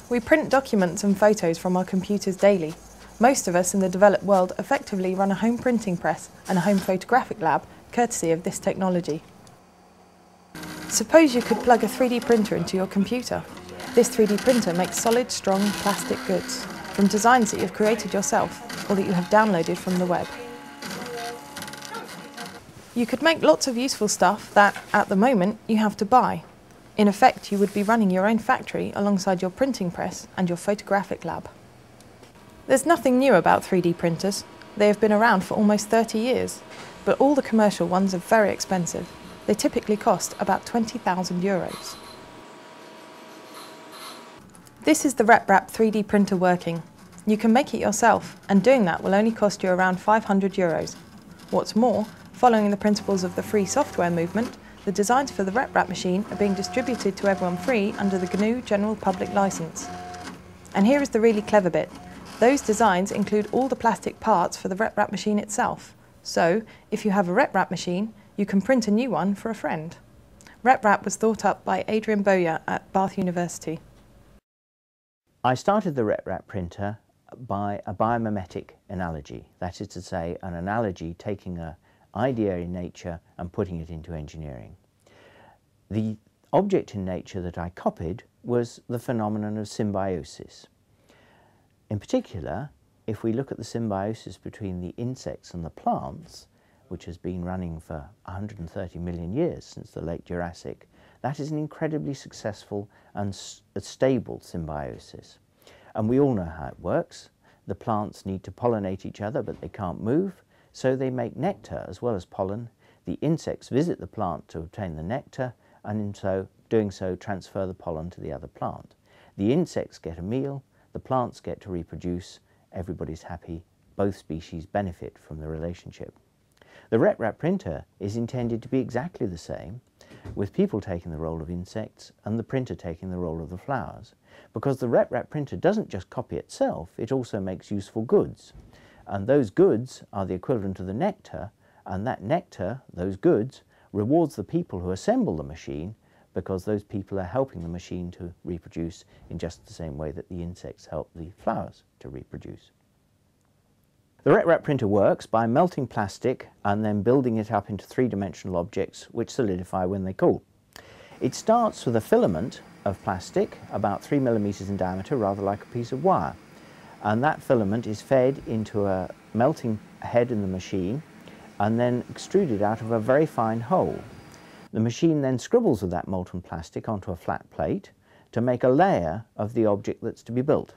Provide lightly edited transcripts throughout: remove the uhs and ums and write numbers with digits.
We print documents and photos from our computers daily. Most of us in the developed world effectively run a home printing press and a home photographic lab, courtesy of this technology. Suppose you could plug a 3D printer into your computer. This 3D printer makes solid, strong plastic goods from designs that you've created yourself or that you have downloaded from the web. You could make lots of useful stuff that, at the moment, you have to buy. In effect, you would be running your own factory alongside your printing press and your photographic lab. There's nothing new about 3D printers. They have been around for almost 30 years, but all the commercial ones are very expensive. They typically cost about €20,000. This is the RepRap 3D printer working. You can make it yourself, and doing that will only cost you around €500. What's more, following the principles of the free software movement, the designs for the RepRap machine are being distributed to everyone free under the GNU General Public License. And here is the really clever bit. Those designs include all the plastic parts for the RepRap machine itself. So, if you have a RepRap machine, you can print a new one for a friend. RepRap was thought up by Adrian Boyer at Bath University. I started the RepRap printer by a biomimetic analogy. That is to say, an analogy taking an idea in nature and putting it into engineering. The object in nature that I copied was the phenomenon of symbiosis. In particular, if we look at the symbiosis between the insects and the plants, which has been running for 130 million years since the late Jurassic, that is an incredibly successful and stable symbiosis. And we all know how it works. The plants need to pollinate each other, but they can't move, so they make nectar as well as pollen. The insects visit the plant to obtain the nectar, and in doing so transfer the pollen to the other plant. The insects get a meal, the plants get to reproduce, everybody's happy, both species benefit from the relationship. The RepRap printer is intended to be exactly the same, with people taking the role of insects and the printer taking the role of the flowers, because the RepRap printer doesn't just copy itself, it also makes useful goods. And those goods are the equivalent of the nectar, and that nectar, those goods, rewards the people who assemble the machine, because those people are helping the machine to reproduce in just the same way that the insects help the flowers to reproduce. The RepRap printer works by melting plastic and then building it up into three-dimensional objects which solidify when they cool. It starts with a filament of plastic about 3 millimeters in diameter, rather like a piece of wire. And that filament is fed into a melting head in the machine and then extruded out of a very fine hole. The machine then scribbles with that molten plastic onto a flat plate to make a layer of the object that's to be built.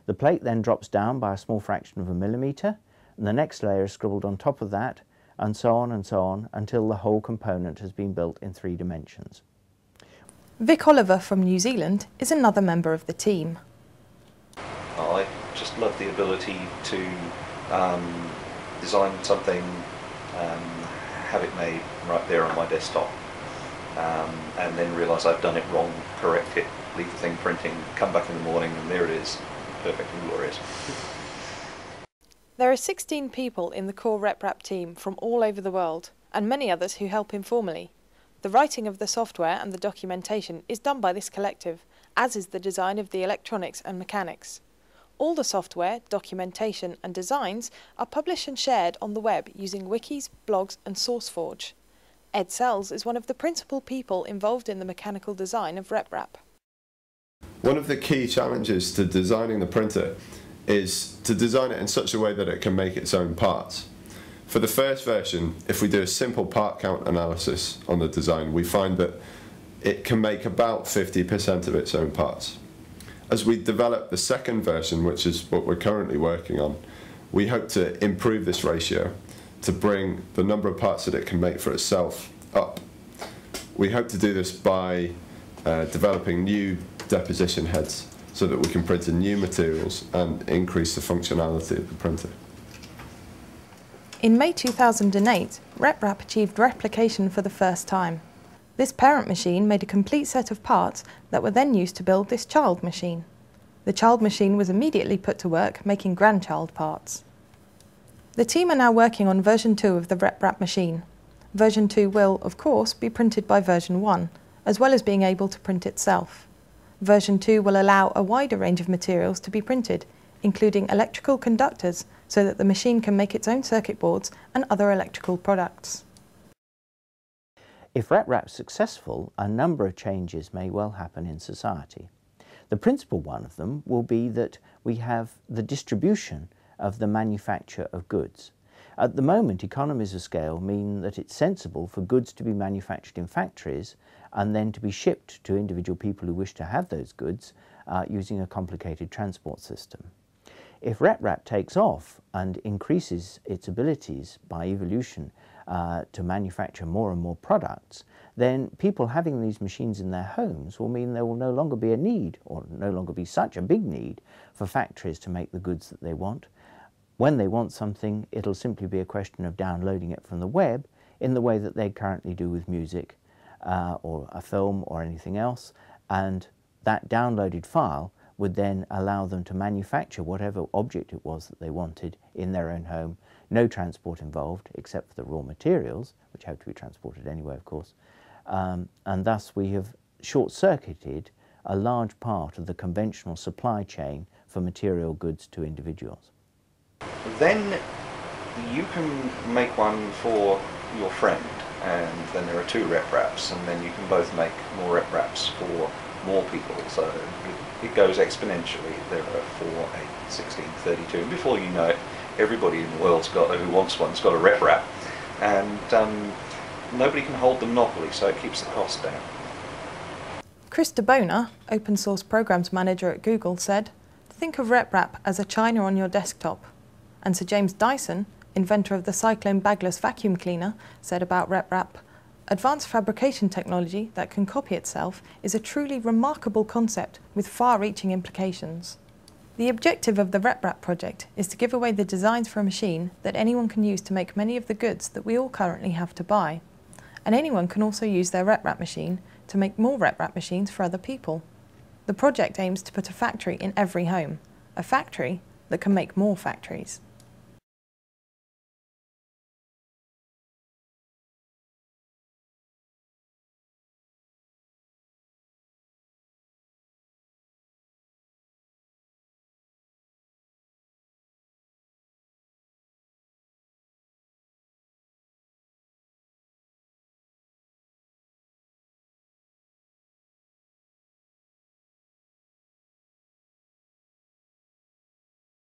The plate then drops down by a small fraction of a millimeter, and the next layer is scribbled on top of that, and so on until the whole component has been built in 3 dimensions. Vic Oliver from New Zealand is another member of the team. I just love the ability to design something, have it made right there on my desktop, and then realise I've done it wrong, correct it, leave the thing printing, come back in the morning, and there it is, perfect and glorious. There are 16 people in the core RepRap team from all over the world, and many others who help informally. The writing of the software and the documentation is done by this collective, as is the design of the electronics and mechanics. All the software, documentation and designs are published and shared on the web using wikis, blogs and SourceForge. Ed Sells is one of the principal people involved in the mechanical design of RepRap. One of the key challenges to designing the printer is to design it in such a way that it can make its own parts. For the first version, if we do a simple part count analysis on the design, we find that it can make about 50% of its own parts. As we develop the second version, which is what we're currently working on, we hope to improve this ratio to bring the number of parts that it can make for itself up. We hope to do this by developing new deposition heads so that we can print in new materials and increase the functionality of the printer. In May 2008, RepRap achieved replication for the first time. This parent machine made a complete set of parts that were then used to build this child machine. The child machine was immediately put to work making grandchild parts. The team are now working on version 2 of the RepRap machine. Version 2 will, of course, be printed by version 1, as well as being able to print itself. Version 2 will allow a wider range of materials to be printed, including electrical conductors, so that the machine can make its own circuit boards and other electrical products. If RepRap's successful, a number of changes may well happen in society. The principal one of them will be that we have the distribution of the manufacture of goods. At the moment, economies of scale mean that it's sensible for goods to be manufactured in factories and then to be shipped to individual people who wish to have those goods using a complicated transport system. If RepRap takes off and increases its abilities by evolution to manufacture more and more products, then people having these machines in their homes will mean there will no longer be a need, or no longer be such a big need, for factories to make the goods that they want. When they want something, it'll simply be a question of downloading it from the web in the way that they currently do with music or a film or anything else, and that downloaded file would then allow them to manufacture whatever object it was that they wanted in their own home. No transport involved except for the raw materials, which have to be transported anyway, of course. And thus we have short-circuited a large part of the conventional supply chain for material goods to individuals. Then you can make one for your friend, and then there are 2 RepRaps, and then you can both make more RepRaps for more people, so it goes exponentially. There are 4, 8, 16, 32, and before you know it, everybody in the world's got, who wants one's got a RepRap, and nobody can hold the monopoly, so it keeps the cost down. Chris DeBona, Open Source Programs Manager at Google, said, "Think of RepRap as a China on your desktop." And Sir James Dyson, inventor of the Cyclone bagless vacuum cleaner, said about RepRap, "Advanced fabrication technology that can copy itself is a truly remarkable concept with far-reaching implications." The objective of the RepRap project is to give away the designs for a machine that anyone can use to make many of the goods that we all currently have to buy. And anyone can also use their RepRap machine to make more RepRap machines for other people. The project aims to put a factory in every home, a factory that can make more factories.